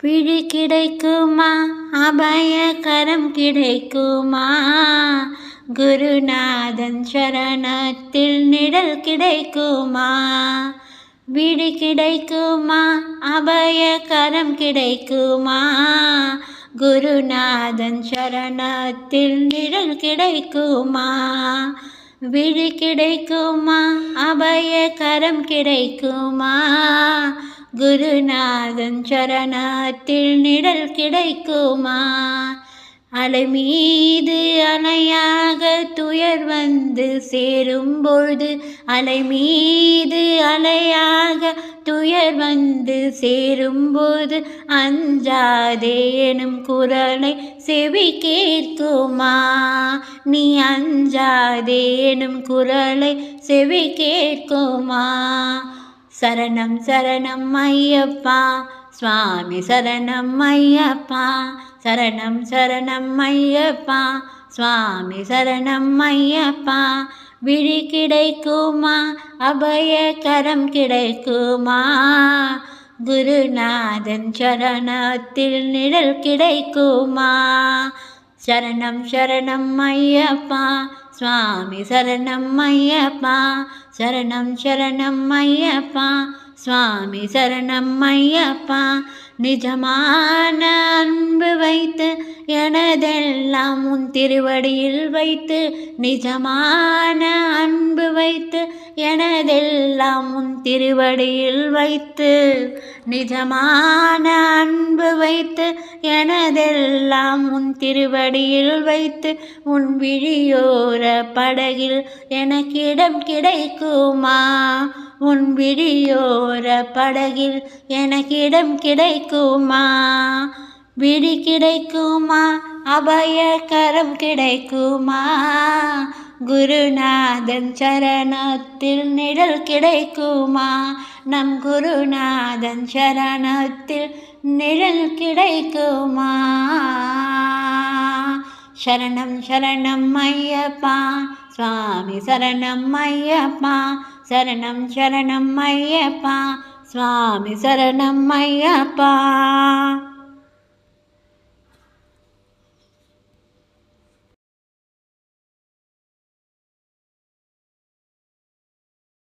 விழி கிடைக்குமா, அபயகரம் கிடைக்குமா, குருநாதன் சரணத்தில் நிழல் கிடைக்குமா. விழி கிடைக்குமா, அபயகரம் கிடைக்குமா, குருநாதன் சரணத்தில் நிழல் கிடைக்குமா. விழி கிடைக்குமா, அபயகரம் கிடைக்குமா, குருநாதன் சரணத்தில் நிழல் கிடைக்குமா. அலை மீது அலையாக துயர் வந்து சேரும்பொழுது, அலை மீது அலையாக துயர் வந்து சேரும்போது, அஞ்சாதே எனும் குரலை செவி கேட்குமா. நீ அஞ்சாதே எனும் குரலை செவி கேட்குமா. சரணம் சரணம் ஐயப்பா, சுவாமி சரணம் ஐயப்பா, சரணம் சரணம் ஐயப்பா, சுவாமி சரணம் ஐயப்பா. விழி கிடைக்குமா, அபயகரம் கிடைக்குமா, குருநாதன் சரணத்தில் நிழல் கிடைக்குமா. சரணம் சரணம் ஐயப்பா, சுவாமி சரணம் ஐயப்பா, சரணம் சரணம் ஐயப்பா, சுவாமி சரணம் ஐயப்பா. நிஜமான அன்பு வைத்து எனதெல்லாம் உன் திருவடியில் வைத்து, நிஜமான அன்பு வைத்து எனதெல்லாம் உன் திருவடியில் வைத்து, நிஜமான அன்பு வைத்து எனதெல்லாம் உன் திருவடியில் வைத்து, உன் விழியோர படகில் எனக்கிடம் கிடைக்குமா. உன் விழியோர படகில் எனக்கிடம் கிடைக்குமா. விழி கிடைக்குமா, அபயகரம் கிடைக்குமா, குருநாதன் சரணத்தில் நிழல் கிடைக்குமா. நம் குருநாதன் சரணத்தில் நிழல் கிடைக்குமா. சரணம் சரணம் ஐயப்பா, சுவாமி சரணம் ஐயப்பா, சரணம் சரணம் ஐயப்பா, சுவாமி சரணம் ஐயப்பா.